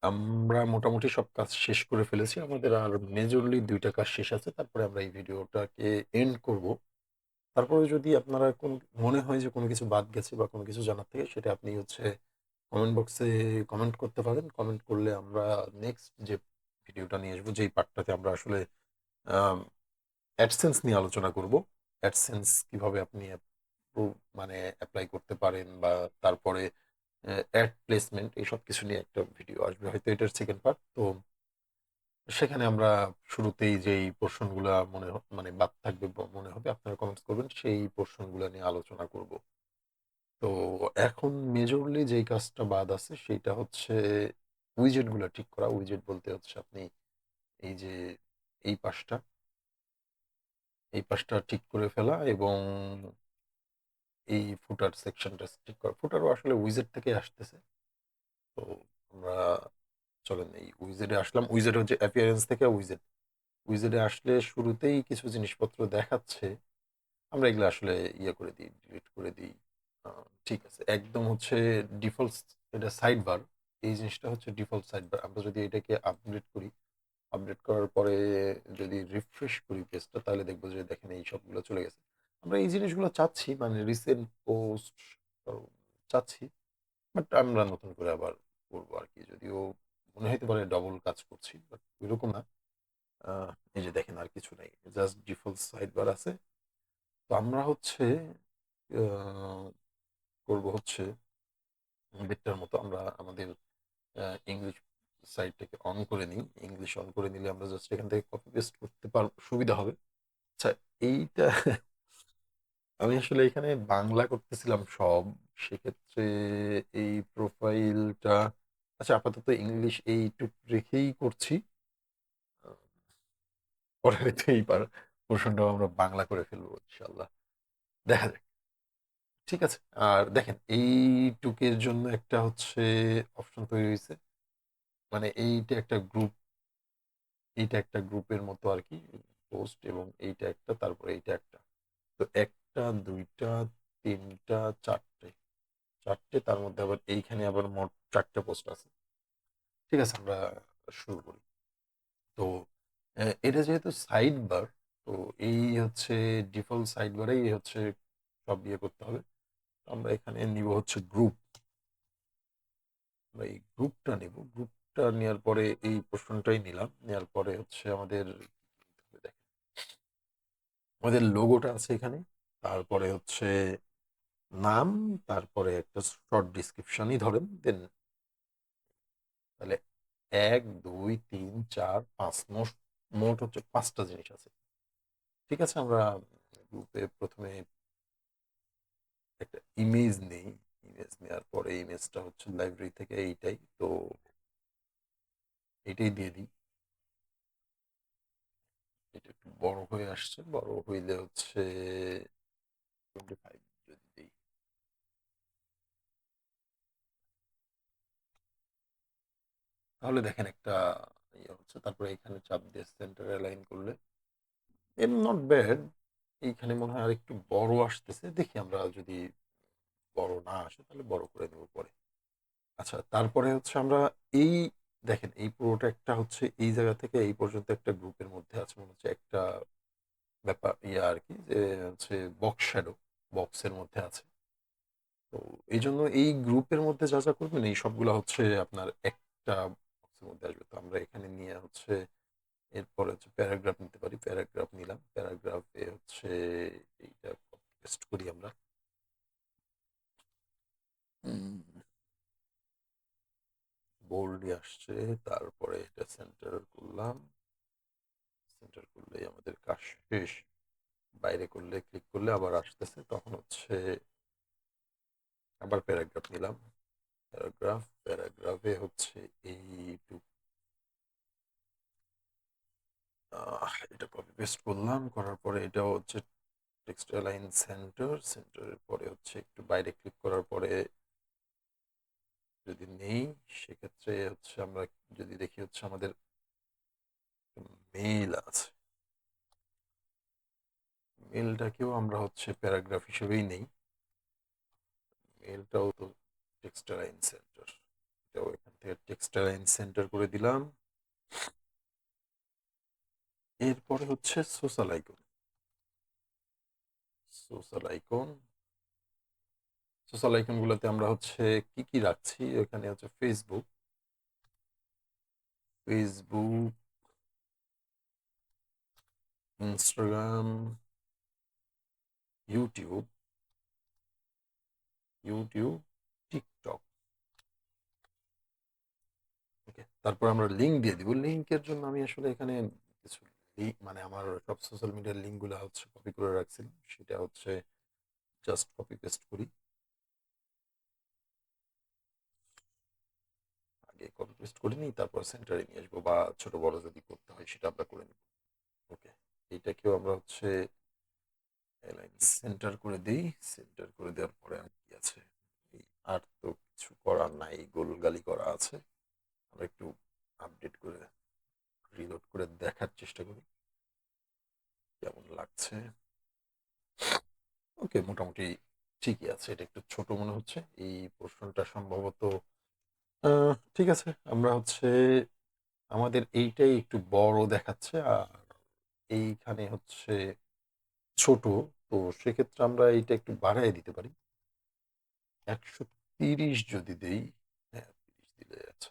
আমরা মোটামুটি সব কাজ শেষ করে ফেলেছি। আমাদের আর মেজরলি ২ টা কাজ শেষ আছে। তারপরে আমরা এই ভিডিওটাকে এন্ড করব। তারপরে যদি আপনারা মনে হয় যে কোনো কিছু বাদ গেছে বা কোনো কিছু জানার থেকে সেটা আপনি কমেন্ট বক্সে কমেন্ট করতে পারেন। কমেন্ট করলে আমরা নেক্সট যে ভিডিওটা নিয়ে আসবো, যেই পার্টটাতে আমরা আসলে আম AdSense নিয়ে আলোচনা করব। AdSense কিভাবে আপনি মানে এপ্লাই করতে পারেন বা তারপরে অ্যাড প্লেসমেন্ট এইসব কিছু নিয়ে একটা ভিডিও আসবে। হয়তো এটার সেকেন্ড পার্ট। তো সেখানে আমরা শুরুতেই যেই পোরশন গুলা মানে বাদ থাকবে মনে হবে আপনারা কমেন্টস করবেন, সেই পোরশন গুলা নিয়ে আলোচনা করব। তো এখন মেজরলি যেই কাজটা বাদ আছে সেইটা হচ্ছে উইজেট গুলা ঠিক করা। উইজেট বলতে হচ্ছে আপনি এই যে এই পাশটা এই পাশটা ঠিক করে ফেলা এবং এই ফুটার সেকশনটা ঠিক করা। ফুটারও আসলে উইজেট থেকে আসতেছে। তো আমরা চলেন এই উইজেটে আসলাম। উইজেট হচ্ছে অ্যাপিয়ারেন্স থেকে উইজেট। উইজেটে আসলে শুরুতেই কিছু জিনিসপত্র দেখাচ্ছে। আমরা এগুলো আসলে করে দিই, ডিলিট করে দিই। ঠিক আছে। একদম হচ্ছে ডিফল্ট, এটা সাইড বার। এই জিনিসটা হচ্ছে ডিফল্ট সাইড বার। আমরা যদি এটাকে আপডেট করি, আপডেট করার পরে যদি রিফ্রেশ করি পেজটা, তাহলে দেখবো যে দেখেন এই সবগুলো চলে গেছে। আমরা এই জিনিসগুলো চাচ্ছি, মানে রিসেন্ট পোস্ট চাচ্ছি, বাট আমরা নতুন করে আবার করবো আর কি। যদিও মনে হইতে পারে ডবল কাজ করছি, বাট ওইরকম না। এই যে দেখেন আর কিছু নাই, জাস্ট ডিফল্ট সাইড বার আছে। তো আমরা আহ, করব হচ্ছে বেটার মতো আমরা আমাদের ইংলিশ সাইটটাকে অন করে নিই। ইংলিশ অন করে নিলে আমরা জাস্ট এখান থেকে কপি পেস্ট করতে পারবো, সুবিধা হবে। আচ্ছা, এইটা আমি আসলে এখানে বাংলা করতেছিলাম সব। সেক্ষেত্রে এই প্রোফাইলটা, আচ্ছা আপাতত ইংলিশ এইটুক রেখেই করছি। আহ, পরে হয়তো এইবার পোর্শনটাও আমরা বাংলা করে ফেলবো ইনশাল্লাহ, দেখা যাক। ঠিক আছে। আর দেখেন এইটুকের জন্য একটা অপশন তৈরি হয়েছে, মানে এইটা একটা গ্রুপের মতো আর কি, পোস্ট, এবং এইটা একটা, তারপরে এইটা একটা। তো একটা, দুইটা, তিনটা, চারটে, চারটে, তার মধ্যে আবার এইখানে আবার মোট 4টে পোস্ট আছে। ঠিক আছে, আমরা শুরু করি। তো এটা যেহেতু সাইড বার, তো এই হচ্ছে ডিফল্ট সাইড বারেই সব করতে হবে। তো আমরা এখানে নিব হচ্ছে গ্রুপ। আমরা এই গ্রুপটা নেব। গ্রুপটা নেওয়ার পরে এই প্রশ্নটাই নিলাম। নেওয়ার পরে দেখেন আমাদের লোগোটা আছে এখানে। তারপরে নাম, তারপরে একটা শর্ট ডিসক্রিপশনই ধরেন দেন। তাহলে 1 2 3 4 5, মোট মোট হচ্ছে 5টা জিনিস আছে। ঠিক আছে, আমরা গ্রুপে প্রথমে একটা ইমেজ নেই। ইমেজ নেওয়ার পরে ইমেজটা হচ্ছে লাইব্রেরি থেকে এইটাই, তো এটাই দিয়ে দিই। এটা একটু বড় হয়ে আসছে, বড় হইলে 25 যদি দিই, তাহলে দেখেন একটা ইয়ে হচ্ছে। তারপরে এখানে চাপ দিয়ে সেন্টারে অ্যালাইন করলে এম নট ব্যাড। এইখানে মনে হয় আর একটু বড় আসতেছে, দেখি আমরা যদি বড় না আসে তাহলে বড় করে নেব পরে। আচ্ছা, তারপরে আমরা এই দেখেন এই পুরোটা একটা এই জায়গা থেকে এই পর্যন্ত একটা গ্রুপের মধ্যে আছে, মনে হচ্ছে একটা ব্যাপার আর কি, যে বক্স শ্যাডো, বক্সের মধ্যে আছে। তো এই জন্য এই গ্রুপের মধ্যে যা যা করবেন এই সবগুলা আপনার একটা বক্সের মধ্যে আসবে। তো আমরা এখানে নিয়ে এরপরে প্যারাগ্রাফ নিতে পারি। প্যারাগ্রাফ নিলাম। প্যারাগ্রাফে এইটা পেস্ট করি আমরা। বোল্ডই আসছে। তারপরে এটা সেন্টার করলাম। সেন্টার করলেই আমাদের কাজ শেষ। বাইরে করলে, ক্লিক করলে আবার আসতেছে, তখন আবার প্যারাগ্রাফ নিলাম। প্যারাগ্রাফে এইটুক, এটা কপি পেস্ট করলাম। করার পরে এটা টেক্সট অ্যালাইন সেন্টার। সেন্টারের পরে একটু বাইরে ক্লিক করার পরে যদি নেই, সেক্ষেত্রে আমরা যদি দেখি আমাদের মেইল আছে। মেইলটাকেও আমরা প্যারাগ্রাফ হিসেবেই নেই। মেইলটাও তো টেক্সট অ্যালাইন সেন্টার, এটাও এখান থেকে টেক্সট অ্যালাইন সেন্টার করে দিলাম। এরপরে হচ্ছে social icon. Social icon social আইকনগুলোতে আমরা হচ্ছে কি রাখছি, এখানে হচ্ছে Facebook, Facebook, Instagram, YouTube, YouTube, TikTok. Okay, তারপর আমরা লিঙ্ক দিয়ে দিব। লিঙ্কের জন্য আমি আসলে এখানে কিছু মানে আমার সব সোশ্যাল মিডিয়ার লিঙ্কগুলো হচ্ছে কপি করে রাখছিলাম, সেটা হচ্ছে জাস্ট কপি পেস্ট করি। আগে কপি পেস্ট করে নিই, তারপর সেন্টারে নিয়ে আসবো, বা ছোট বড় যদি করতে হয় সেটা আমরা করে নিব। ওকে, এইটাকেও আমরা হচ্ছে অ্যালাইন সেন্টার করে দিই। সেন্টার করে দেওয়ার পরে আর কি আছে, আর তো কিছু করার নাই, গোলগালি করা আছে। আমরা একটু আপডেট করে রিলোড করে দেখার চেষ্টা করি কেমন লাগছে। ওকে, মোটামুটি ঠিকই আছে। এটা একটু ছোট মনে হচ্ছে এই পোর্শনটা সম্ভবত। ঠিক আছে, আমরা হচ্ছে আমাদের এইটাই একটু বড় দেখাচ্ছে, আর এইখানে হচ্ছে ছোট। তো সেক্ষেত্রে আমরা এইটা একটু বাড়ায় দিতে পারি। 130 যদি দেই, হ্যাঁ 30 দিলে, আচ্ছা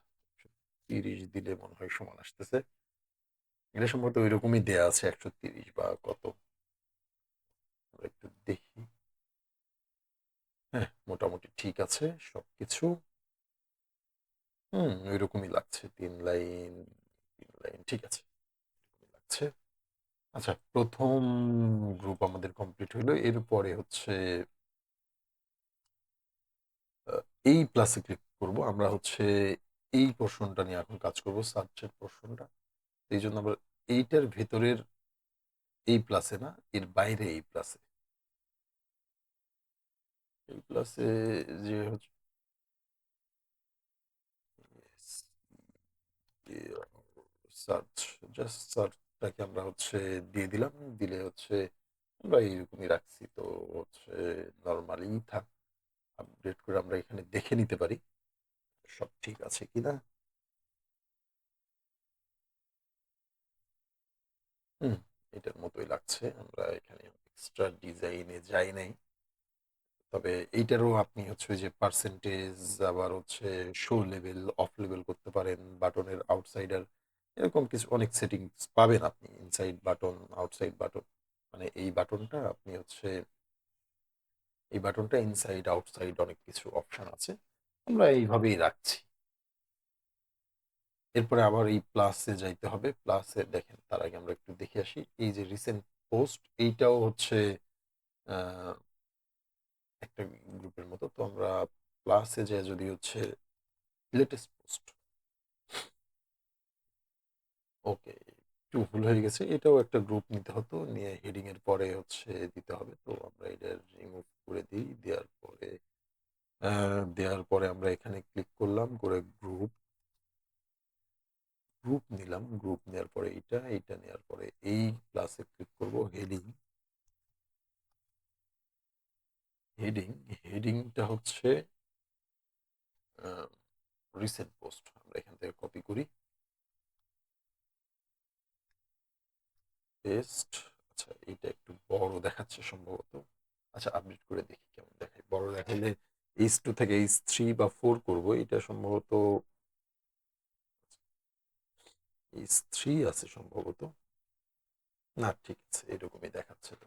130 দিলে মনে হয় সমান আসতেছে। এটা সম্ভবত ওই রকমই দেয়া আছে, 130 বা কত, আমরা একটু দেখি। হ্যাঁ, মোটামুটি ঠিক আছে সবকিছু। ওই রকমই লাগছে, 3 লাইন, 3 লাইন, ঠিক আছে, এরকমই লাগছে। আচ্ছা, প্রথম গ্রুপ আমাদের কমপ্লিট হলো। এরপরে হচ্ছে আহ, এই প্লাসে ক্লিক করব। আমরা হচ্ছে এই পোর্শনটা নিয়ে এখন কাজ করব, সার্চের পোর্শনটা। এই জন্য আমরা এইটার ভেতরের এই প্লাসে না, এর বাইরে এই প্লাসে, এই প্লাসে যে হচ্ছে সার্চ, জাস্ট সার্চটাকে আমরা হচ্ছে দিয়ে দিলাম। দিলে হচ্ছে আমরা এইরকমই রাখছি, তো হচ্ছে নর্মালি থাক। আপডেট করে আমরা এখানে দেখে নিতে পারি সব ঠিক আছে কিনা। হুম, এটার মতোই লাগছে। আমরা এখানে এক্সট্রা ডিজাইনে যাই নাই। তবে এইটারও আপনি হচ্ছে ওই যে পার্সেন্টেজ, আবার হচ্ছে শো লেভেল, অফ লেভেল করতে পারেন, বাটনের আউটসাইডার, এরকম কিছু অনেক সেটিংস পাবেন আপনি। ইনসাইড বাটন, আউটসাইড বাটন, মানে এই বাটনটা ইনসাইড আউটসাইড অনেক কিছু অপশন আছে। আমরা এইভাবেই রাখছি। এরপরে আবার এই প্লাসে যাইতে হবে। প্লাসে দেখেন, তার আগে আমরা একটু দেখে আসি এই যে রিসেন্ট পোস্ট, এইটাও হচ্ছে আহ, একটা গ্রুপের মতো। তো আমরা প্লাসে যে যদি হচ্ছে লেটেস্ট পোস্ট, ওকে একটু ভুল হয়ে গেছে, এটাও একটা গ্রুপ নিতে হতো, নিয়ে হেডিং এর পরে হচ্ছে দিতে হবে। তো আমরা এটা রিমুভ করে দিই। দেওয়ার পরে আমরা এখানে ক্লিক করলাম, করে গ্রুপ, গ্রুপ নিলাম। গ্রুপ নেওয়ার পরে এইটা নেওয়ার পরে এই প্লাসে ক্লিক করব, হেডিং। হেডিং হেডিংটা হচ্ছে রিসেন্ট পোস্ট। আমরা এখান থেকে কপি করি, পেস্ট। আচ্ছা, এটা একটু বড় দেখাচ্ছে সম্ভবত। আচ্ছা, আপডেট করে দেখি কেমন দেখায়। বড় দেখাইলে H2 থেকে H3 বা 4 করব, এটা সম্ভবত H3 আছে সম্ভবত। না, ঠিক আছে, এরকমই দেখাচ্ছে। তো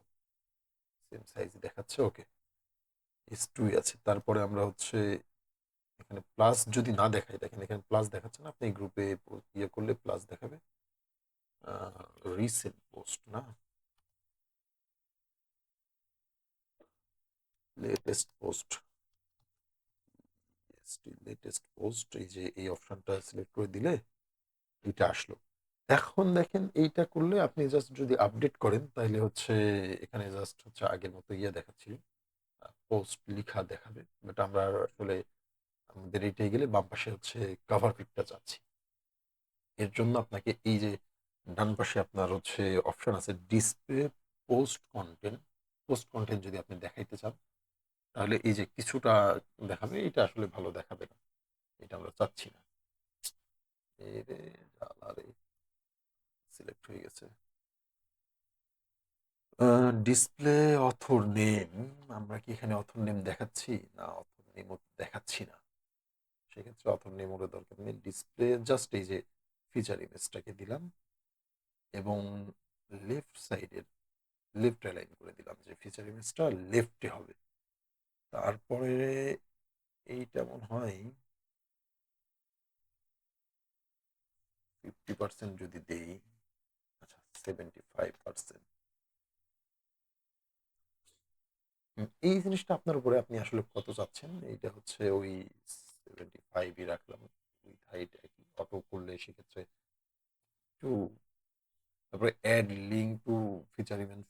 সেম সাইজ দেখাচ্ছে, ওকে। H2 আছে। তারপরে আমরা হচ্ছে এখানে প্লাস যদি না দেখাই, দেখেন এখানে প্লাস দেখাচ্ছে না, আপনি গ্রুপে ইয়ে করলে প্লাস দেখাবে। রিসেন্ট পোস্ট না, লেটেস্ট পোস্ট। লেটেস্ট পোস্ট, এই যে এই অপশনটা সিলেক্ট করে দিলে এটা আসলো। এখন দেখেন এইটা করলে আপনি জাস্ট যদি আপডেট করেন, তাহলে হচ্ছে এখানে জাস্ট হচ্ছে আগের মতো ইয়ে দেখাচ্ছিল, পোস্ট লিখা দেখাবে। বাট আমরা আসলে আমাদের এইটাই গেলে বাম পাশে হচ্ছে কভার পিকটা চাচ্ছি। এর জন্য আপনাকে এই যে ডান পাশে আপনার হচ্ছে অপশন আছে display post content. Post content যদি আপনি দেখাইতে চান, তাহলে এই যে কিছুটা দেখাবে, এটা আসলে ভালো দেখাবে না, এটা আমরা চাচ্ছি না। এরে জ্বালারে, সিলেক্ট হয়ে গেছে। ডিসপ্লে অথর নেম, আমরা কি এখানে অথর নেম দেখাচ্ছি? না, অথর নেম দেখাচ্ছি না। সেক্ষেত্রে অথর নেম ওর দরকার নেই। ডিসপ্লে জাস্ট এই যে ফিচার ইমেজটাকে দিলাম এবং লেফট সাইডের লেফট অ্যালাইন করে দিলাম যে ফিচার ইমেজটা লেফটে হবে। তারপরে এইটা মনে হয় 50% যদি দেই, আচ্ছা 75%। এই জিনিসটা আপনার উপরে, আপনি আসলে কত চাচ্ছেন। এইটা হচ্ছে ওই 75ই রাখলাম। উইথ হাইট একই অটো করলে সেক্ষেত্রে একটু। তারপরে অ্যাড লিঙ্ক টু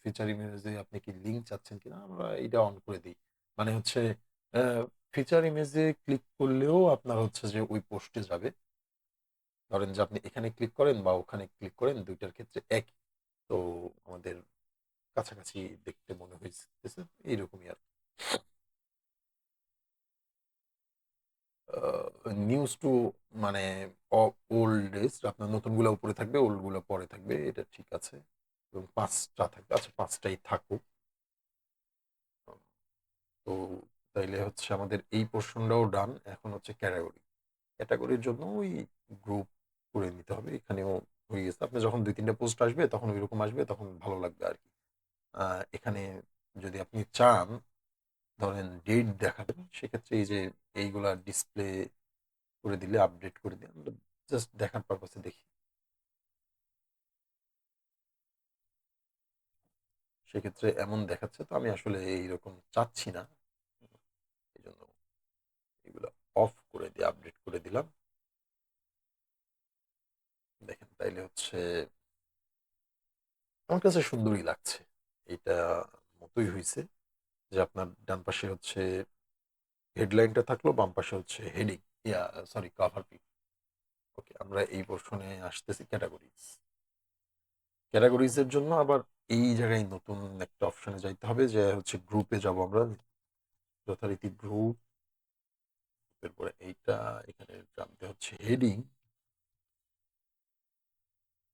ফিচার ইমেজে আপনি কি লিঙ্ক চাচ্ছেন কিনা আমরা এটা অন করে দিই। মানে হচ্ছে ফিচার ইমেজে ক্লিক করলেও আপনার হচ্ছে যে ওই পোস্টে যাবে। ধরেন যে আপনি এখানে ক্লিক করেন বা ওখানে ক্লিক করেন, দুইটার ক্ষেত্রে একই। তো আমাদের কাছাকাছি দেখতে মনে হয়েছে এইরকমই আর। নিউজ টু মানে ওল্ড ডেজ, আপনার নতুনগুলো উপরে থাকবে, ওল্ডগুলো পরে থাকবে, এটা ঠিক আছে। এবং 5টা থাকবে, আচ্ছা 5টাই থাকুক। তো তাইলে হচ্ছে আমাদের এই পোর্শনটাও ডান। এখন হচ্ছে ক্যাটাগরি। ক্যাটাগরির জন্য ওই গ্রুপ করে নিতে হবে। এখানেও হয়ে গেছে। আপনি যখন 2-3টা পোস্ট আসবে তখন ওইরকম আসবে, তখন ভালো লাগবে আর কি। এখানে যদি আপনি চান ধরেন ডেট দেখাবেন, সেক্ষেত্রে এই যে এইগুলা ডিসপ্লে করে দিলে, আপডেট করে দিলে আমরা জাস্ট দেখার পারপাসে দেখি। সেক্ষেত্রে এমন দেখাচ্ছে, তো আমি আসলে এইরকম চাচ্ছি না। এই জন্য এগুলো অফ করে দিয়ে আপডেট করে দিলাম। দেখেন তাইলে হচ্ছে আমার কাছে সুন্দরই লাগছে। এটা মতোই হয়েছে যে আপনার ডান পাশে হচ্ছে হেডলাইনটা থাকলো, বাম পাশে হচ্ছে heading, yeah sorry cover pick. ওকে, আমরা এই পোর্শনে আসতেছি ক্যাটাগরিজ। ক্যাটাগরিজ এর জন্য আবার এই জায়গায় নতুন একটা অপশনে যাইতে হবে, যে হচ্ছে গ্রুপে যাব আমরা। যথারীতি গ্রুপ, এরপরে এইটা এখানে জানতে হচ্ছে হেডিং।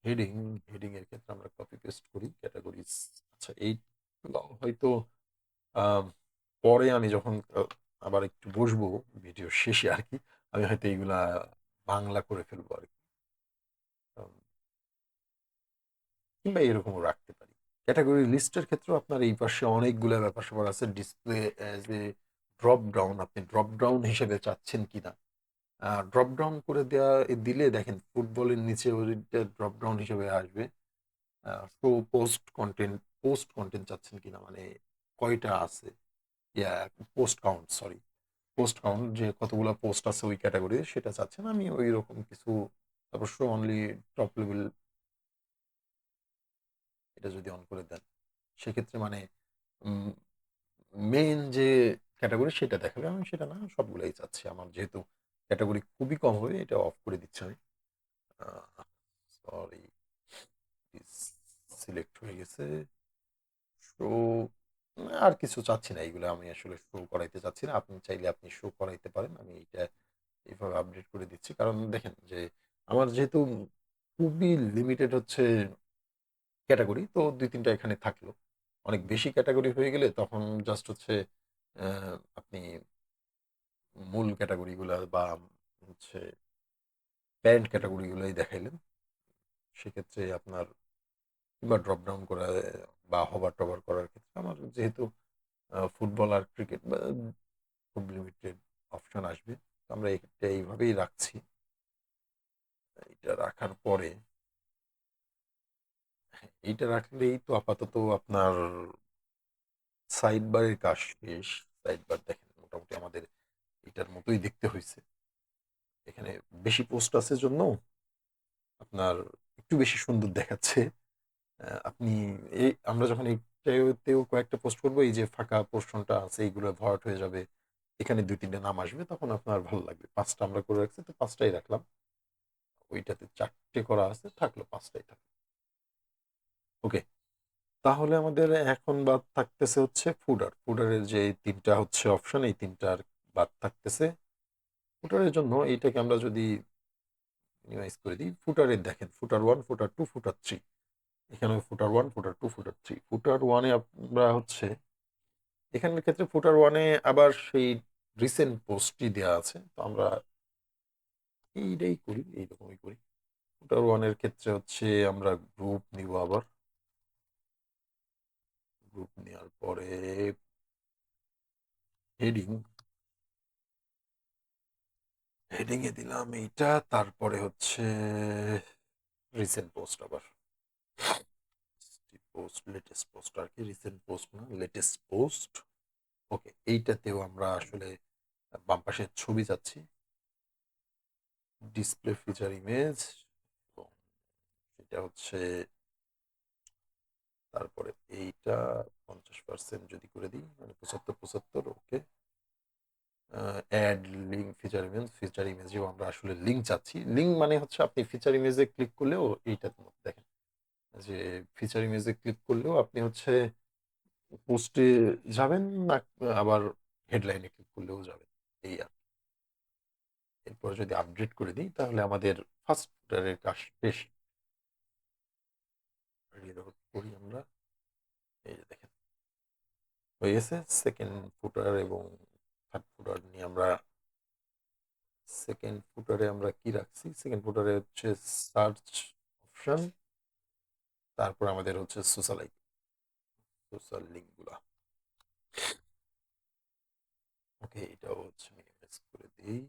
হেডিং হেডিং এর ক্ষেত্রে আমরা কপি পেস্ট করি ক্যাটাগরিজ। আচ্ছা এইগুলো হয়তো আম, পরে আমি যখন আবার একটু বসবো ভিডিও শেষে আর কি, আমি হয়তো এইগুলা বাংলা করে ফেলবো আর কি। আম, কিংবা এরকমও রাখতে পারি। ক্যাটাগরি লিস্টের ক্ষেত্রেও আপনার এই পাশে অনেকগুলো ব্যাপার স্যাপার আছে। Display as a drop down, আপনি ড্রপ ডাউন হিসেবে চাচ্ছেন কিনা। ড্রপ ডাউন করে দেওয়া দিলে দেখেন ফুটবলের নিচে ওইটা ড্রপ ডাউন হিসেবে আসবে। শো পোস্ট কন্টেন্ট চাচ্ছেন কিনা, মানে কয়টা আছে, yeah post count, sorry post count, যে কতগুলো পোস্ট আছে ওই ক্যাটাগরি সেটা চাচ্ছেন। আমি ওই রকম কিছু। তারপর শো অনলি টপ লেভেল, এটা যদি অন করে দেন সেক্ষেত্রে মানে মেইন যে ক্যাটাগরি সেটা দেখাবে। আমি সেটা না, সবগুলাই চাচ্ছি। আমার যেহেতু ক্যাটাগরি খুবই কম হবে, এটা অফ করে দিচ্ছি আমি। সরি, সিলেক্ট হয়ে গেছে। শো আর কিছু চাচ্ছি না, এইগুলো আমি আসলে শো করাইতে চাচ্ছি না। আপনি চাইলে আপনি শো করাইতে পারেন। আমি এটা এইভাবে আপডেট করে দিচ্ছি, কারণ দেখেন যে আমার যেহেতু খুবই লিমিটেড হচ্ছে ক্যাটাগরি, তো 2-3টা এখানে থাকলো। অনেক বেশি ক্যাটাগরি হয়ে গেলে তখন জাস্ট হচ্ছে আপনি মূল ক্যাটাগরিগুলো বা হচ্ছে প্যারেন্ট ক্যাটাগরিগুলোই দেখাইলেন। সেক্ষেত্রে আপনার কিংবা ড্রপ ডাউন করা বা হবার টবার করার ক্ষেত্রে আমার যেহেতু ফুটবল আর ক্রিকেট বা খুব লিমিটেড অপশন আসবে, তো আমরা এটা এইভাবেই রাখছি। এটা রাখার পরে এইটা রাখলেই তো আপাতত আপনার সাইড বারের কাজ শেষ। সাইড বার দেখেন মোটামুটি আমাদের এটার মতোই দেখতে হয়েছে। এখানে বেশি পোস্ট আছে জন্য আপনার একটু বেশি সুন্দর দেখাচ্ছে। আপনি এই আমরা যখন এইটাতেও কয়েকটা পোস্ট করবো, এই যে ফাঁকা পোর্শনটা আছে এইগুলো ভরাট হয়ে যাবে, এখানে 2-3টে নাম আসবে, তখন আপনার ভালো লাগবে। 5টা আমরা করে রাখছি, তো 5টাই রাখলাম। ওইটাতে 4টে করা আছে, থাকলো 5টাই থাকলো। ওকে, তাহলে আমাদের এখন বাদ থাকতেছে হচ্ছে ফুডারের যে 3টা হচ্ছে অপশন, এই 3টার বাদ থাকতেছে। ফুডারের জন্য এইটাকে আমরা যদি মিনিমাইজ করে দিই। ফুটারে দেখেন ফুটার 1, ফুটার 2, ফুটার 3। এখানে ফুটার 1, ফুটার 2, ফুটার 3। ফুটার 1 এ আমরা হচ্ছে এখানের ক্ষেত্রে ফুটার 1 এ আবার সেই রিসেন্ট পোস্টটি দেয়া আছে। তো আমরা এইটাই করি, এইরকমই করি। ফুটার 1 এর ক্ষেত্রে হচ্ছে আমরা গ্রুপ নিব আবার। গ্রুপ নেওয়ার পরে হেডিং, হেডিং এ দিলাম এইটা, তারপরে হচ্ছে রিসেন্ট পোস্ট আবার। পোস্ট, লেটেস্ট পোস্ট আর কি, রিসেন্ট পোস্ট না, লেটেস্ট পোস্ট। ওকে, এইটাতেও আমরা আসলে বাম পাশের ছবি চাচ্ছি, ডিসপ্লে ফিচার ইমেজ, এবং এটা হচ্ছে তারপরে এইটা 50% যদি করে দিই, মানে 75 okay. Add link feature image, feature ইমেজেও আমরা আসলে লিঙ্ক চাচ্ছি। লিঙ্ক মানে হচ্ছে আপনি ফিচার ইমেজে ক্লিক করলেও এইটা দেখেন যে ফিচার ইমেজে ক্লিক করলেও আপনি হচ্ছে পোস্টে যাবেন, না আবার হেডলাইনে ক্লিক করলেও যাবেন, এই আর। এরপর যদি আপডেট করে দিই তাহলে আমাদের ফার্স্ট ফুটারের কাজ শেষ। রিলোড করি আমরা, এই যে দেখেন হয়ে গেছে। সেকেন্ড ফুটার এবং থার্ড ফুটার নিয়ে আমরা, সেকেন্ড ফুটারে আমরা কি রাখছি, সেকেন্ড ফুটারে হচ্ছে সার্চ অপশন, তারপর আমাদের হচ্ছে সোশ্যাল লিঙ্কগুলা। ওকে, এটাও হচ্ছে মিনিমাইজ করে দিই।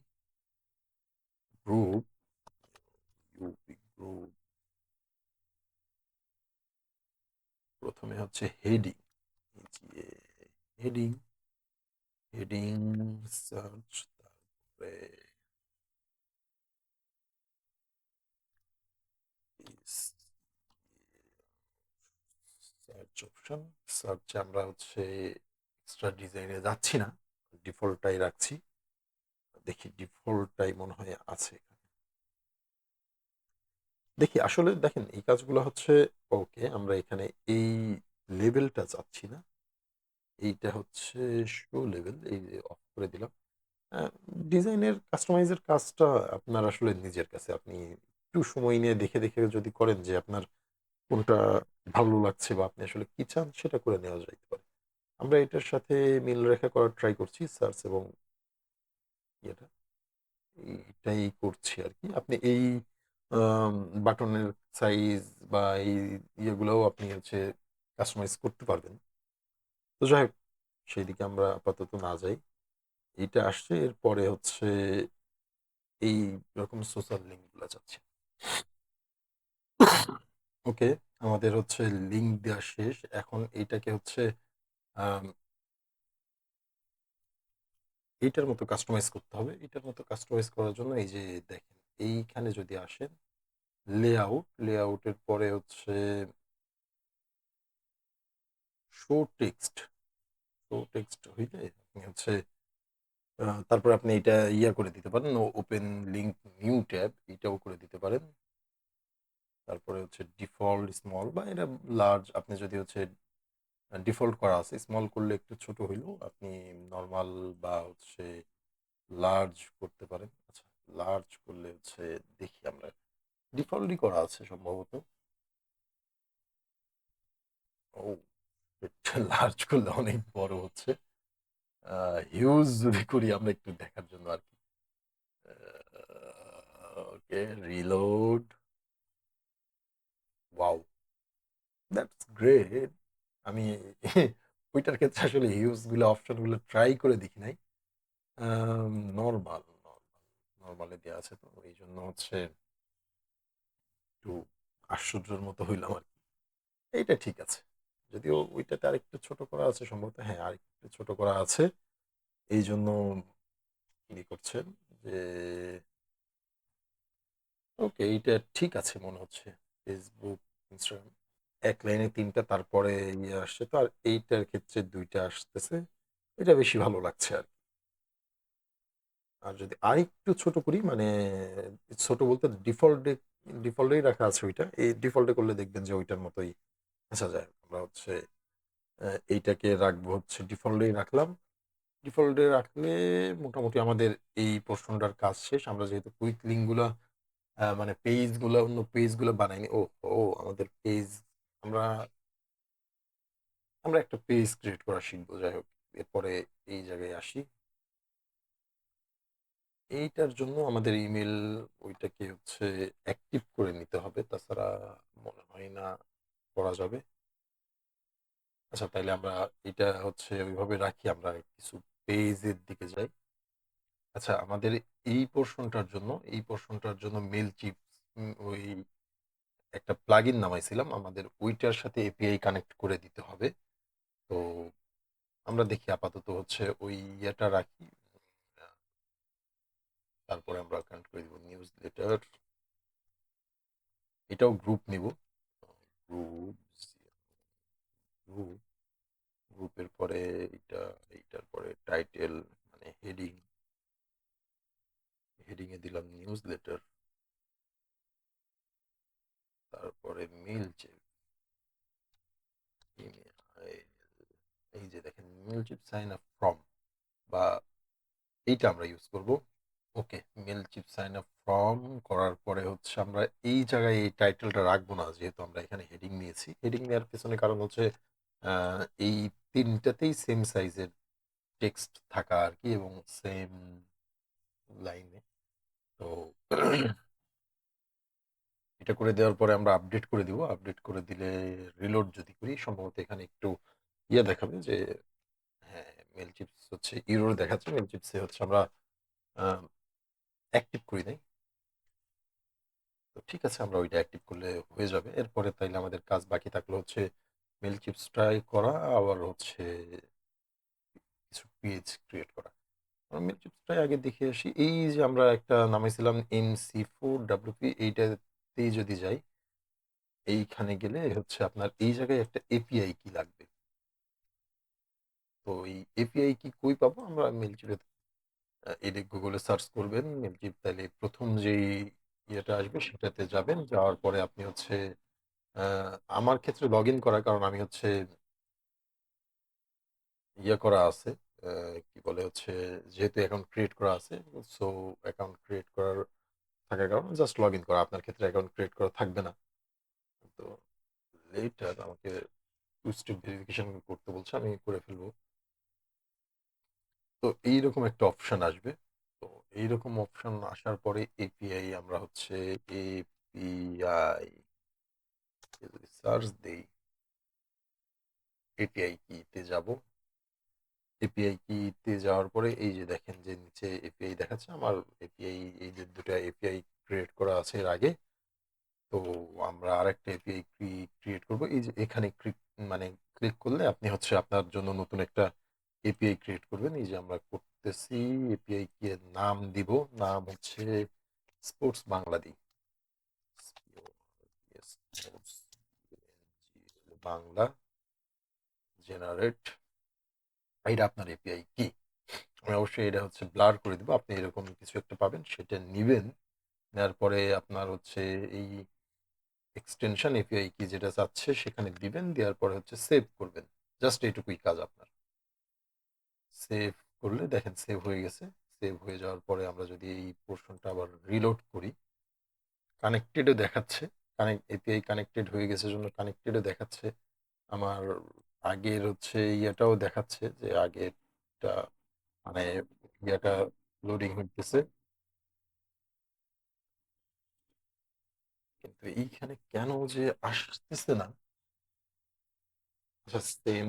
গ্রুপ, ইউপি গ্রুপ, প্রথমে হচ্ছে হেডিং, হেডিং, হেডিং সার্চ, তারপরে সার্চ অপশন। সার্চে আমরা হচ্ছে এক্সট্রা ডিজাইনে যাচ্ছি না, ডিফল্টটাই রাখছি। দেখি ডিফল্টটাই মনে হয় আছে এখানে। দেখি আসলে দেখেন এই কাজগুলো হচ্ছে ওকে। আমরা এখানে এই লেভেলটা চাচ্ছি না, এইটা হচ্ছে শো লেভেল, এই যে অফ করে দিলাম। ডিজাইনের কাস্টমাইজের কাজটা আপনার আসলে নিজের কাছে, আপনি একটু সময় নিয়ে দেখে দেখে যদি করেন যে আপনার কোনটা ভালো লাগছে বা আপনি আসলে কি চান সেটা করে নেওয়া যাইতে পারে। আমরা এটার সাথে মিল রেখা করার ট্রাই করছি, সার্চ এবং ইয়েটা, এটাই করছি আর কি। আপনি এই বাটনের সাইজ বা এই ইয়েগুলোও আপনি হচ্ছে কাস্টমাইজ করতে পারবেন। তো যাই হোক, সেই দিকে আমরা আপাতত না যাই। এইটা আসছে, এরপরে হচ্ছে এই রকম সোশ্যাল লিঙ্কগুলো চাচ্ছি। ওকে, আমাদের হচ্ছে লিঙ্ক দেওয়া শেষ। এখন এইটাকে হচ্ছে আম, এইটার মতো কাস্টমাইজ করতে হবে। এটার মতো কাস্টমাইজ করার জন্য এই যে দেখেন এইখানে যদি আসেন লেআউট, লেআউটের পরে হচ্ছে শো টেক্সট, শো টেক্সট হইলে আপনি হচ্ছে তারপর আপনি এটা ইয়া করে দিতে পারেন, ওপেন লিঙ্ক নিউ ট্যাব, এটাও করে দিতে পারেন। তারপরে হচ্ছে ডিফল্ট স্মল বা এটা লার্জ, আপনি যদি হচ্ছে ডিফল্ট করা আছে স্মল করলে একটু ছোট হইলেও আপনি নর্মাল বা হচ্ছে লার্জ করতে পারেন। আচ্ছা, লার্জ করলে হচ্ছে দেখি আমরা, ডিফল্টই করা আছে সম্ভবত। ও, এটা লার্জ করলে অনেক বড় হচ্ছে। হিউজ যদি করি আমরা একটু দেখার জন্য আর কি। ওকে, রিলোড, ওয়াও, দ্যাটস গ্রেট। আমি ওইটার ক্ষেত্রে আসলে হিউজ গুলো অপশনগুলো ট্রাই করে দেখি নাই। নর্মাল, নর্মালে দেওয়া আছে, তো এই জন্য হচ্ছে একটু আশ্চর্যের মতো হইলাম আর কি। এইটা ঠিক আছে, যদিও ওইটাতে আরেকটু ছোট করা আছে সম্ভবত, হ্যাঁ আরেকটু ছোট করা আছে। এই জন্য কি করছেন যে ওকে, এইটা ঠিক আছে মনে হচ্ছে। ফেসবুক, ইনস্টাগ্রাম, এক লাইনে তিনটা, তারপরে ইয়ে আসছে তো, আর এইটার ক্ষেত্রে দুইটা আসতেছে। এটা বেশি ভালো লাগছে আর কি। আর যদি আরেকটু ছোট করি, মানে ছোট বলতে ডিফল্টেই রাখা আছে ওইটা, এই ডিফল্টে করলে দেখবেন যে ওইটার মতোই আসা যায়। আমরা হচ্ছে এইটাকে রাখবো হচ্ছে ডিফল্টেই রাখলাম। ডিফল্টে রাখলে মোটামুটি আমাদের এই পোর্শনটার কাজ শেষ। আমরা যেহেতু কুইক লিঙ্কগুলা মানে পেজগুলো অন্য পেজগুলো বানাইনি। ওহহো! আমাদের পেজ আমরা আমরা একটা পেজ ক্রিয়েট করা শিখবো। যাই হোক, এরপরে এই জায়গায় আসি। এইটার জন্য আমাদের ইমেল ওইটাকে হচ্ছে অ্যাক্টিভ করে নিতে হবে। তাছাড়া মনে হয় না করা যাবে। আচ্ছা, তাইলে আমরা এটা হচ্ছে ওইভাবে রাখি। আমরা কিছু পেজের দিকে যাই। আচ্ছা, আমাদের এই পোরশনটার জন্য মেইলচিম্প ওই একটা প্লাগইন নামাইছিলাম। আমাদের ওইটার সাথে এপিআই কানেক্ট করে দিতে হবে। তো আমরা দেখি আপাতত হচ্ছে ওই ইয়েটা রাখি। তারপরে আমরা কানেক্ট করে দিব নিউজ লেটার। এটাও গ্রুপ নিব। গ্রুপ গ্রুপ গ্রুপের পরে এইটার পরে টাইটেল মানে হেডিং এ দিলাম নিউজ লেটার। তারপরে মেল চেক, এই যে দেখেন Mailchimp sign up form, বা এইটা আমরা ইউজ করব। Okay, Mailchimp sign up form করার পরে হচ্ছে আমরা এই জায়গায় এই টাইটেলটা রাখবো না, যেহেতু আমরা এখানে হেডিং নিয়েছি। হেডিং নেওয়ার পেছনে কারণ হচ্ছে এই তিনটাতেই সেম সাইজের টেক্সট থাকা আর কি, এবং সেম লাইনে। তো এটা করে দেওয়ার পরে আমরা আপডেট করে দিব। আপডেট করে দিলে রিলোড যদি করি, সম্ভবত এখানে একটু ইয়ে দেখাবে যে হ্যাঁ, মেল চিপস হচ্ছে ইউরো দেখাচ্ছে। মেল চিপসে হচ্ছে আমরা অ্যাক্টিভ করি নাই। তো ঠিক আছে, আমরা ওইটা অ্যাক্টিভ করলে হয়ে যাবে। এরপরে তাইলে আমাদের কাজ বাকি থাকলো হচ্ছে মেল চিপস ট্রাই করা, আবার হচ্ছে কিছু পেজ ক্রিয়েট করা। আমরা মেল চিপসটাই আগে দেখে আসি। এই যে আমরা একটা নামাইছিলাম MC4WP, এইটাতেই যদি যাই, এইখানে গেলে হচ্ছে আপনার এই জায়গায় একটা এপিআই কি লাগবে। তো এই এপিআই কি কই পাবো আমরা? মেলচিপে এটা গুগলে সার্চ করবেন মেলচিপ, তাহলে প্রথম যেই ইয়েটা আসবে সেটাতে যাবেন। যাওয়ার পরে আপনি হচ্ছে আমার ক্ষেত্রে লগ ইন করা, কারণ আমি হচ্ছে ইয়ে করা আছে, কি বলে হচ্ছে, যেহেতু অ্যাকাউন্ট ক্রিয়েট করা আছে, সো অ্যাকাউন্ট ক্রিয়েট করার থাকার কারণে জাস্ট লগ ইন করা। আপনার ক্ষেত্রে অ্যাকাউন্ট ক্রিয়েট করা থাকবে না। তো লেটার আমাকে টু স্টেপ ভেরিফিকেশন করতে বলছে, আমি করে ফেলবো। তো এইরকম একটা অপশন আসবে। তো এইরকম অপশন আসার পরে এপিআই আমরা হচ্ছে এপিআই যদি সার্চ দেই, এপিআই কিতে যাব। এপিআই কিতে যাওয়ার পরে এই যে দেখেন যে নিচে এপিআই দেখাচ্ছে। আমার এপিআই, এই যে দুটো এপিআই ক্রিয়েট করা আছে এর আগে। তো আমরা আরেকটা এপিআই ক্রিয়েট করব। এই যে এখানে মানে ক্লিক করলে আপনি হচ্ছে আপনার জন্য নতুন একটা এপিআই ক্রিয়েট করবেন। এই যে আমরা করতেছি। এপিআই কি এর নাম দিব, নাম হচ্ছে sports Bangladesh, sports Bangla generate. এটা আপনার এপিআই কি। আমি অবশ্যই এটা হচ্ছে ব্লার করে দিব। আপনি এরকম কিছু একটা পাবেন, সেটা নিবেন। নেওয়ার পরে আপনার হচ্ছে এই এক্সটেনশন এপিআই কি যেটা চাচ্ছে সেখানে দিবেন। দেওয়ার পরে হচ্ছে সেভ করবেন। জাস্ট এইটুকুই কাজ আপনার। সেভ করলে দেখেন সেভ হয়ে গেছে। সেভ হয়ে যাওয়ার পরে আমরা যদি এই পোর্শনটা আবার রিলোড করি, কানেক্টেডও দেখাচ্ছে। এপিআই কানেক্টেড হয়ে গেছে জন্য কানেক্টেডও দেখাচ্ছে। আমার আগের হচ্ছে ইয়েটাও দেখাচ্ছে যে আগেরটা মানে ইয়েটা লোডিং হইতেছে। কিন্তু এইখানে কেন যে আসতেছে না? আচ্ছা, সেম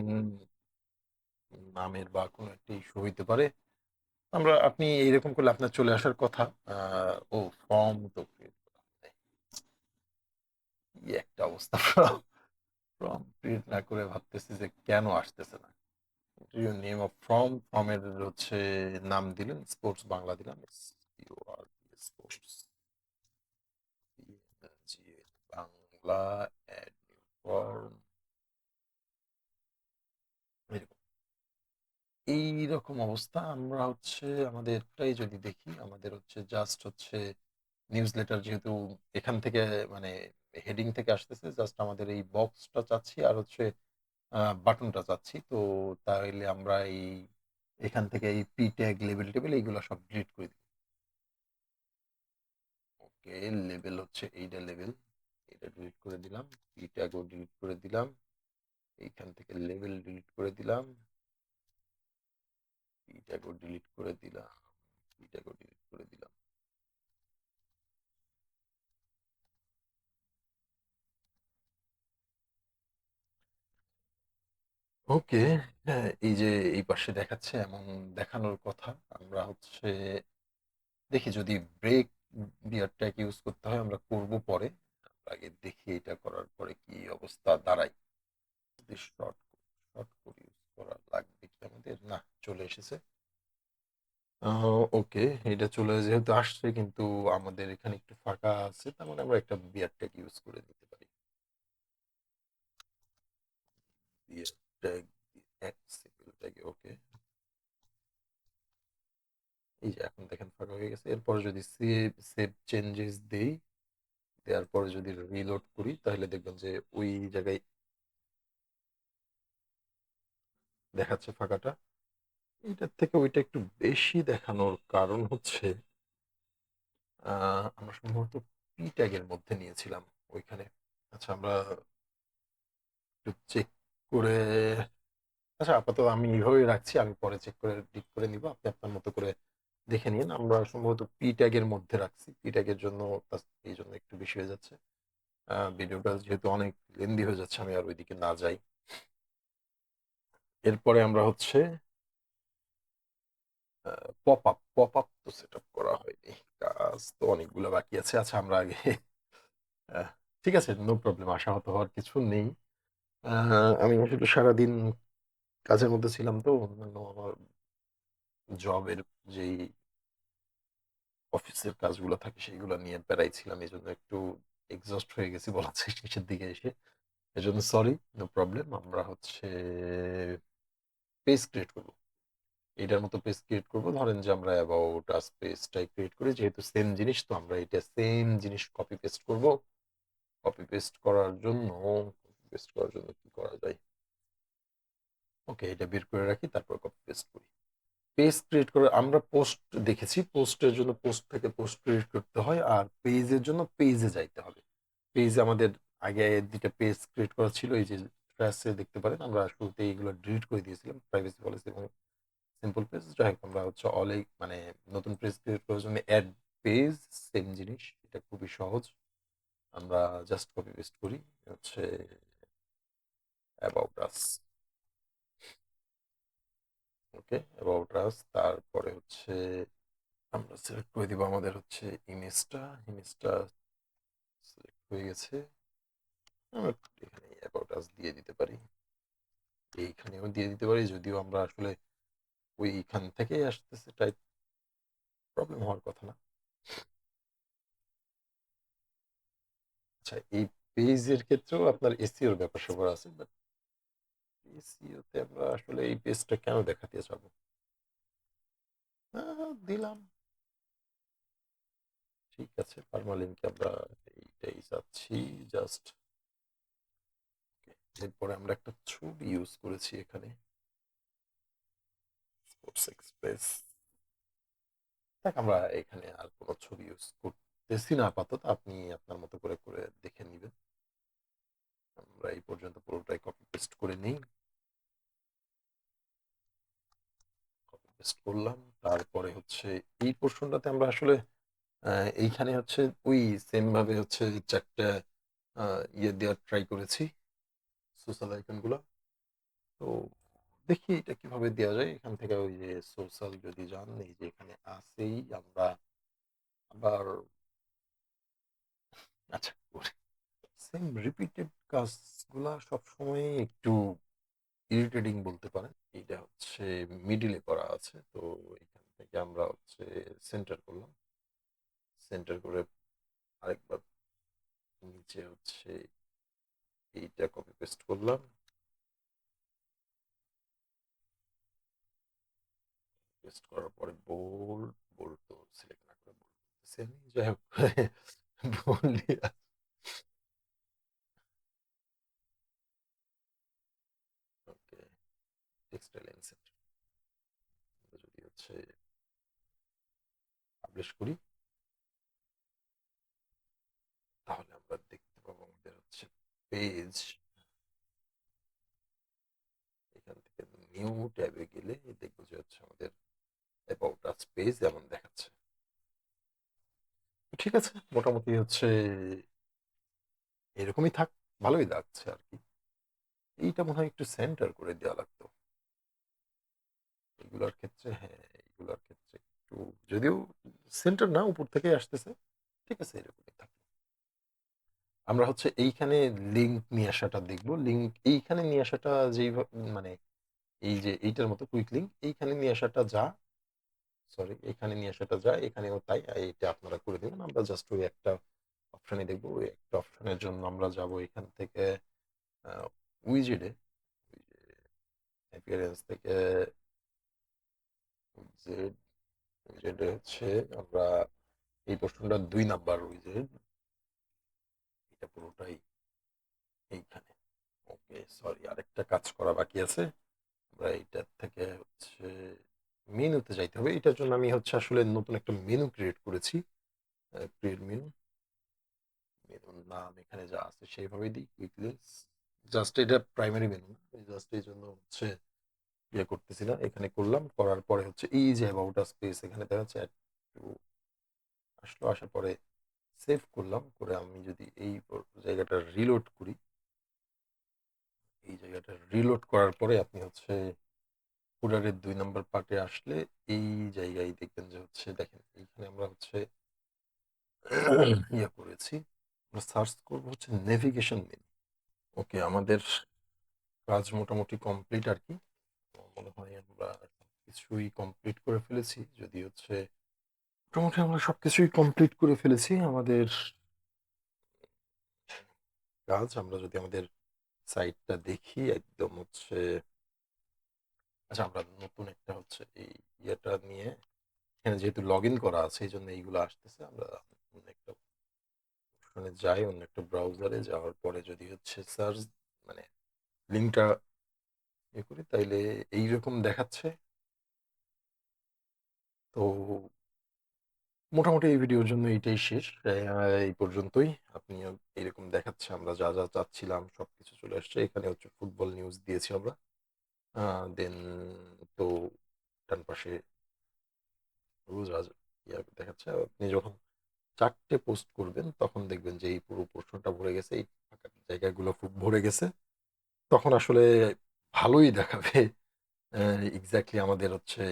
নামের বা কোনো একটা ইস্যু হইতে পারে। আপনি এইরকম করলে আপনার চলে আসার কথা। ও, ফর্ম তো create করা হয় নাই। কি একটা অবস্থা! ফর্ম ক্রিয়েট না করে ভাবতেছি যে কেন আসতেছে না। নেম অফ ফর্মের হচ্ছে নাম দিলেন স্পোর্টস বাংলা দিলাম, sports Bangla, add new form. এইরকম অবস্থা। আমরা হচ্ছে আমাদেরটাই যদি দেখি, আমাদের হচ্ছে জাস্ট হচ্ছে নিউজ লেটার, যেহেতু এখান থেকে মানে হেডিং থেকে আসতেছে, জাস্ট আমাদের এই বক্সটা চাচ্ছি আর হচ্ছে বাটনটা চাচ্ছি। তো তাহলে আমরা এখান থেকে এই পি ট্যাগ লেবেল টেবিল এইগুলো সব ডিলিট করে দিই। ওকে, লেভেল হচ্ছে এইটা লেভেল, এটা ডিলিট করে দিলাম, পি ট্যাগও ডিলিট করে দিলাম, এইখান থেকে লেভেল ডিলিট করে দিলাম, পি ট্যাগও ডিলিট করে দিলাম, পি ট্যাগও ডিলিট করে দিলাম। ওকে, হ্যাঁ এই যে এই পাশে দেখাচ্ছে এমন দেখানোর কথা। আমরা হচ্ছে দেখি যদি ব্রেক বিয়ার ট্যাগ ইউজ করতে হয় আমরা করব পরে। আমরা আগে দেখি এটা করার পরে কি অবস্থা দাঁড়ায়। যদি শর্ট শর্ট কোড ইউজ করা লাগবে কি আমাদের, না চলে এসেছে। ওকে, এটা চলে যেহেতু আসছে কিন্তু আমাদের এখানে একটু ফাঁকা আছে, তার মানে আমরা একটা বিয়ার ট্যাগ ইউজ করে দিতে পারি। বিয়ার ট্যাগ, এক সিম্পল ট্যাগ, ওকে। এই যে এখন দেখেন ফাঁকা হয়ে গেছে। এরপর যদি সেভ সেভ চেঞ্জেস দেই, দেওয়ার পরে যদি রিলোড করি তাহলে দেখবেন যে ওই জায়গায় দেখাচ্ছে ফাঁকাটা। এটার থেকে ওইটা একটু বেশি দেখানোর কারণ হচ্ছে আমরা সম্ভবত পি ট্যাগের মধ্যে নিয়েছিলাম ওইখানে। আচ্ছা আমরা একটু চেক করে, আচ্ছা আপাতত আমি এইভাবেই রাখছি, আমি পরে চেক করে ডিক করে নিব, আপনি আপনার মতো করে দেখে নিন। আমরা সম্ভবত পি ট্যাগের মধ্যে রাখছি, পি ট্যাগের জন্য এই জন্য একটু বেশি হয়ে যাচ্ছে। ভিডিওটা যেহেতু অনেক লেন্দি হয়ে যাচ্ছে, আমি আর ওইদিকে না যাই। এরপরে আমরা হচ্ছে পপ আপ তো সেট আপ করা হয়নি, কাজ তো অনেকগুলো বাকি আছে। আচ্ছা আমরা আগে আহ, ঠিক আছে, নো প্রবলেম, আশাহত হওয়ার কিছু নেই। আমি আসলে সারাদিন কাজের মধ্যে ছিলাম, তো অন্যান্য আমার জবের যেই অফিসের কাজগুলো থাকে সেইগুলো নিয়ে প্যারাই ছিলাম, এই জন্য একটু এক্সস্ট হয়ে গেছি বলা যায় শেষের দিকে এসে। এজন্য সরি, নো প্রবলেম। আমরা হচ্ছে পেজ ক্রিয়েট করবো, এটার মতো পেজ ক্রিয়েট করবো। ধরেন যে আমরা অ্যাবাউট আস পেজটাই ক্রিয়েট করি, যেহেতু সেম জিনিস তো আমরা এটা সেম জিনিস কপি পেস্ট করব। কপি পেস্ট করার জন্য কি করা যায়, ওকে এটা বের করে রাখি, তারপর কপি পেস্ট করি। পেজ ক্রিয়েট করে আমরা পোস্ট দেখেছি, পোস্টের জন্য পোস্ট থেকে পোস্ট ক্রিয়েট করতে হয়, আর পেজের জন্য পেজে যাইতে হবে। পেজ আমাদের আগে দুইটা পেজ ক্রিয়েট করা ছিল, এই যে ট্র্যাশে দেখতে পারেন আমরা শুরুতে এইগুলো ডিলিট করে দিয়েছিলাম, প্রাইভেসি পলিসি এবং সিম্পল পেজ। যাই হোক আমরা হচ্ছে মানে নতুন পেজ ক্রিয়েট করার জন্য অ্যাড পেজ, সেম জিনিস, এটা খুবই সহজ। আমরা জাস্ট কপি পেস্ট করি হচ্ছে about us, okay about us. তারপরে হচ্ছে আমরা সিলেক্ট করে দিব আমাদের হচ্ছে ইমেজটা সিলেক্ট হয়ে গেছে। আমরা এখানে অ্যাবাউট আস দিয়ে দিতে পারি, এইখানেও দিয়ে দিতে পারি, যদিও আমরা আসলে ওইখান থেকেই আসতেছে, তাই প্রবলেম হওয়ার কথা না। আচ্ছা এই পেজের ক্ষেত্রেও আপনার এসইওর ব্যাপার স্যাপার আছে, বাট এসইওতে আমরা আসলে এই পেজটা কেন দেখাতে যাবো। দিলাম, ঠিক আছে, পার্মালিঙ্কে আমরা এইটাই চাচ্ছি জাস্ট। এরপরে আমরা একটা ছবি ইউজ করেছি এখানে, স্পোর্টস এক্সপ্রেস। দেখ আমরা এখানে আর কোনো ছবি ইউজ করতেছি না আপাতত, আপনি আপনার মতো করে করে দেখে নেবেন। আমরা এই পর্যন্ত পুরোটাই কপি পেস্ট করে নিই, কপি পেস্ট করলাম। তারপরে হচ্ছে এই পোর্শনটাতে আমরা আসলে এইখানে হচ্ছে ওই সেম ভাবে হচ্ছে চারটা ইয়ে দেওয়ার ট্রাই করেছি, সোশ্যাল আইকন গুলো। তো দেখি এটা কিভাবে দেওয়া যায়। এখান থেকে ওই যে সোশ্যাল যদি যান, এই যে এখানে আসেই আমরা আবার, আচ্ছা সেম রিপিটেড কাজগুলা সবসময় একটু ইরিটেটিং বলতে পারেন। এটা হচ্ছে মিডিলে করা আছে, তো এখান থেকে আমরা হচ্ছে সেন্টার করলাম, সেন্টার করে আরেকবার নিচে হচ্ছে এইটা কপি পেস্ট করলাম, পেস্ট করার পরে বোল্ড, বোল্ড তো সিলেক্ট না করে বোল্ড করতেছি আমি, যাই হোক বোল্ড, ওকে টেক্সটাইল ইনসেট যদি হচ্ছে পাবলিশ করি, পেজ, এখান থেকে নিউ ট্যাবে গেলে দেখবো যে হচ্ছে আমাদের অ্যাবাউট আস পেজ এমন দেখাচ্ছে। ঠিক আছে, মোটামুটি হচ্ছে এরকমই থাক, ভালোই লাগছে আর কি। এইটা মনে হয় একটু সেন্টার করে দেওয়া লাগতো এগুলার ক্ষেত্রে। হ্যাঁ, এগুলার ক্ষেত্রে একটু, যদিও সেন্টার না, উপর থেকে আসতেছে। ঠিক আছে, এরকমই থাক। আমরা হচ্ছে এইখানে লিঙ্ক নিয়ে আসাটা দেখবো। লিঙ্ক এইখানে নিয়ে আসাটা যেই মানে এই যে এইটার মতো কুইক লিঙ্ক এইখানে নিয়ে আসাটা যা, সরি, এখানে নিয়ে আসাটা যায়, এখানেও তাই। এইটা আপনারা করে দেবেন। আমরা জাস্ট ওই একটা অপশনে দেখবো। ওই একটা অপশনের জন্য আমরা যাব এখান থেকে উইজেডে, অ্যাপিয়ারেন্স থেকে উইজেড, উইজেডে হচ্ছে আমরা এই পোর্শনটা 2 নাম্বার উইজেড, এটা পুরোটাই এইখানে। ওকে, সরি, আরেকটা কাজ করা বাকি আছে। আমরা এইটার থেকে হচ্ছে মেনুতে যাইতে হবে। এটার জন্য আমি হচ্ছে আসলে নতুন একটা মেনু ক্রিয়েট করেছি। ক্রিয়েট মেনু, মেনুর নাম এখানে যা আছে সেইভাবেই দিই, কুইক লিঙ্কস। জাস্ট এটা প্রাইমারি মেনু, জাস্ট এই জন্য হচ্ছে ইয়ে করতেছি না। এখানে করলাম, করার পরে হচ্ছে এই যে অ্যাবাউট আস পেজ, এখানে দেখা যাচ্ছে add to আসলো, আসার পরে সেভ করলাম। করে আমি যদি এই জায়গাটা রিলোড করি, এই জায়গাটা রিলোড করার পরে আপনি হচ্ছে ফুডারের 2 নাম্বার পার্টে আসলে এই জায়গায় দেখবেন যে হচ্ছে দেখেন এইখানে আমরা হচ্ছে ইয়ে করেছি। আমরা সার্চ করবো হচ্ছে নেভিগেশন মেনু। ওকে, আমাদের কাজ মোটামুটি কমপ্লিট আর কি। আমার মনে হয় আমরা কিছুই কমপ্লিট করে ফেলেছি। যদি হচ্ছে মোটামুটি আমরা সবকিছুই কমপ্লিট করে ফেলেছি আমাদের কাজ। আমরা যদি আমাদের সাইটটা দেখি একদম হচ্ছে, আচ্ছা, আমরা নতুন একটা হচ্ছে এই ইয়েটা নিয়ে, এখানে যেহেতু লগ ইন করা আছে এই জন্য এইগুলো আসতেছে। আমরা অন্য একটা অপশনে যাই, অন্য একটা ব্রাউজারে যাওয়ার পরে যদি হচ্ছে সার্চ মানে লিঙ্কটা ইয়ে করি, তাইলে এইরকম দেখাচ্ছে। তো মোটামুটি এই ভিডিওর জন্য এইটাই শেষ। এই পর্যন্তই। আপনি এরকম দেখাচ্ছে আমরা যা যা চাচ্ছিলাম সবকিছু চলে আসছে। এখানে হচ্ছে ফুটবল নিউজ দিয়েছি আমরা। দেন তো ডান পাশে রোজ আজ ইয়া দেখাচ্ছে। আপনি যখন 4টে পোস্ট করবেন তখন দেখবেন যে এই পুরো পোর্শনটা ভরে গেছে, এই ফাঁকা জায়গাগুলো খুব ভরে গেছে। তখন আসলে ভালোই দেখাবে। এক্স্যাক্টলি আমাদের হচ্ছে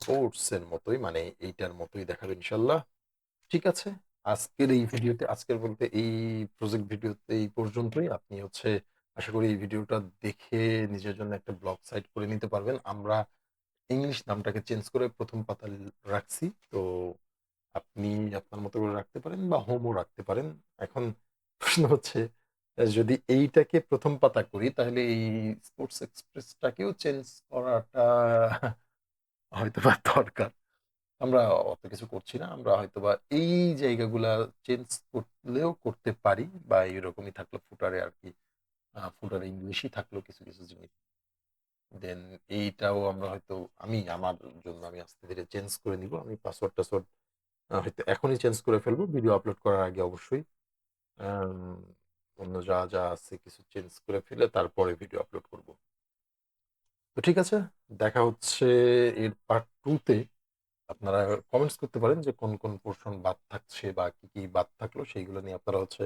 স্পোর্টস এর মতোই, মানে এইটার মতোই দেখাবে ইনশাল্লাহ। ঠিক আছে, আজকের এই ভিডিওতে, আজকের বলতে এই প্রজেক্ট ভিডিওতে এই পর্যন্তই। আপনি হচ্ছে আশা করি এই ভিডিওটা দেখে নিজের জন্য একটা ব্লগ সাইট করে নিতে পারবেন। আমরা ইংলিশ নামটাকে চেঞ্জ করে প্রথম পাতা রাখছি। তো আপনি আপনার মতো করে রাখতে পারেন বা হোমও রাখতে পারেন। এখন প্রশ্ন হচ্ছে যদি এইটাকে প্রথম পাতা করি তাহলে এই স্পোর্টস এক্সপ্রেসটাকেও চেঞ্জ করাটা হয়তোবা দরকার। আমরা অত কিছু করছি না। আমরা হয়তোবা এই জায়গাগুলা চেঞ্জ করলেও করতে পারি, বা এরকমই থাকলো ফুটারে আর কি। ফুটারে ইংলিশই থাকলো কিছু কিছু জিনিস। দেন এইটাও আমরা হয়তো, আমি আমার জন্য আমি আস্তে ধীরে চেঞ্জ করে নিব। আমি পাসওয়ার্ড টাসওয়ার্ড হয়তো এখনই চেঞ্জ করে ফেলবো ভিডিও আপলোড করার আগে অবশ্যই। আম, অন্য যা যা আছে কিছু চেঞ্জ করে ফেলে তারপরে ভিডিও আপলোড করব। তো ঠিক আছে, দেখা হচ্ছে এর পার্ট 2-তে। আপনারা কমেন্টস করতে পারেন যে কোন কোন পোর্শন বাদ থাকছে বা কি কি বাদ থাকলো, সেইগুলো নিয়ে আপনারা হচ্ছে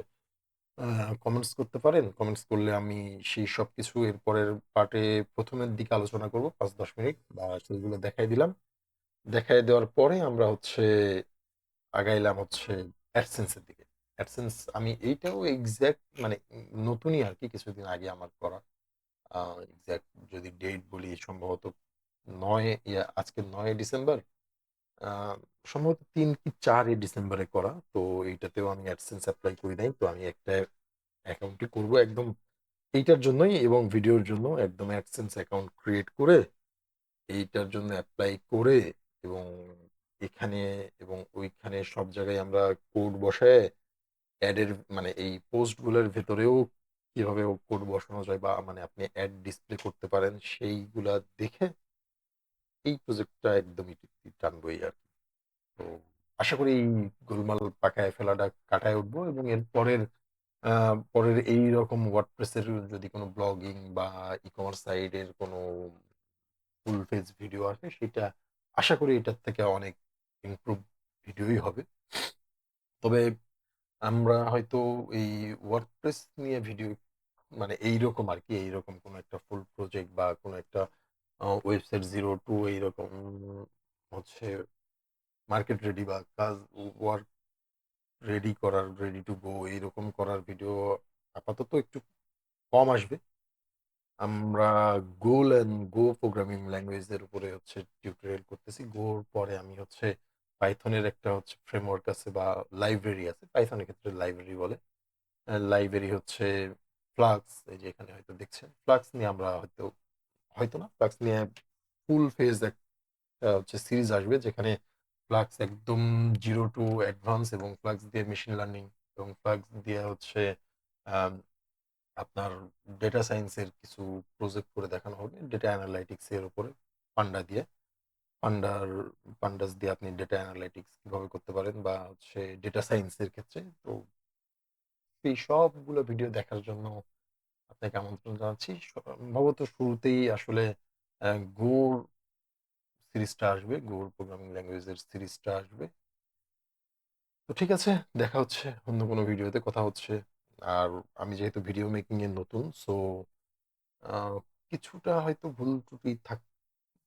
কমেন্টস করতে পারেন। কমেন্টস করলে আমি সেই সব কিছু এরপরের পার্টে প্রথমের দিকে আলোচনা করব 5-10 মিনিট, বা সেইগুলো দেখাই দিলাম। দেখাই দেওয়ার পরে আমরা হচ্ছে আগাইলাম হচ্ছে অ্যাডসেন্সের দিকে। অ্যাডসেন্স আমি এইটাও এক্সাক্ট মানে নতুনই আর কি, কিছুদিন আগে আমার করা। এক্সাক্ট যদি ডেট বলি, সম্ভবত আজকে 9 ডিসেম্বর, আহ, সম্ভবত 3 কি 4 ডিসেম্বরে করা। তো এইটাতেও আমি অ্যাডসেন্স অ্যাপ্লাই করি নাই। তো আমি একটা অ্যাকাউন্টই করব একদম এইটার জন্যই, এবং ভিডিওর জন্য একদম অ্যাডসেন্স অ্যাকাউন্ট ক্রিয়েট করে এইটার জন্য অ্যাপ্লাই করে, এবং এখানে এবং ওইখানে সব জায়গায় আমরা কোড বসায় অ্যাডের মানে এই পোস্টগুলোর ভেতরেও কিভাবে কোড বসানো যায়, বা মানে আপনি অ্যাড ডিসপ্লে করতে পারেন, সেইগুলা দেখে এই প্রজেক্টটা একদমই টানবই আর কি। তো আশা করি এই গোলমাল পাকায় ফেলাটা কাটায় উঠবো, এবং এর পরের আ পরের এইরকম WordPress এর যদি কোনো ব্লগিং বা ই-কমার্স সাইটের কোনো ফুল পেজ ভিডিও আসে সেটা আশা করি এটার থেকে অনেক ইমপ্রুভ ভিডিওই হবে। তবে আমরা হয়তো এই WordPress নিয়ে ভিডিও মানে এইরকম আরকি, এইরকম কোনো একটা ফুল প্রজেক্ট বা কোনো একটা ওয়েবসাইট 0 টু এইরকম হচ্ছে মার্কেট রেডি বা কাজ ওয়ার্ক রেডি করার, রেডি টু গো এইরকম করার ভিডিও আপাতত একটু কম আসবে। আমরা Go প্রোগ্রামিং ল্যাঙ্গুয়েজ এর উপরে হচ্ছে টিউটোরিয়াল করতেছি। Go র পরে আমি হচ্ছে Python এর একটা হচ্ছে ফ্রেমওয়ার্ক আছে বা লাইব্রেরি আছে। Python এর ক্ষেত্রে লাইব্রেরি বলে। লাইব্রেরি হচ্ছে Flux, এই যে এখানে হয়তো দেখছেন। Flux নিয়ে আমরা হয়তো না, Flux নিয়ে ফুল ফেজ একটা হচ্ছে সিরিজ আসবে যেখানে Flux একদম 0 টু অ্যাডভান্স এবং Flux দিয়ে মেশিন লার্নিং এবং Flux দিয়ে হচ্ছে আম আপনার ডেটা সায়েন্স এর কিছু প্রজেক্ট করে দেখানো হবে। ডেটা অ্যানালাইটিক্স এর উপরে পান্ডা দিয়ে। পান্ডার পান্ডাস দিয়ে আপনি ডেটা অ্যানালাইটিক্স কিভাবে করতে পারেন বা হচ্ছে ডেটা সায়েন্স এর ক্ষেত্রে। তো এই সবগুলো ভিডিও দেখার জন্য আপনাকে আমন্ত্রণ জানাচ্ছি। সম্ভবত শুরুতেই আসলে অ্যা Go সিরিজটা আসবে। Go প্রোগ্রামিং ল্যাঙ্গুয়েজ এর সিরিজটা আসবে। তো ঠিক আছে, দেখা হচ্ছে অন্য কোনো ভিডিওতে কথা হচ্ছে। আর আমি যেহেতু ভিডিও মেকিং এ নতুন সো আ কিছুটা হয়তো ভুল ত্রুটি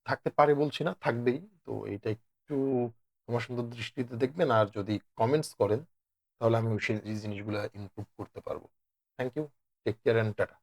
থাকতে পারে বলছি না, থাকবেই। তো এইটা একটু ক্ষমা সুন্দর দৃষ্টিতে দেখবেন। আর যদি কমেন্টস করেন তাহলে আমি এই জিনিসগুলা ইমপ্রুভ করতে পারব। Thank you. Take care and tata.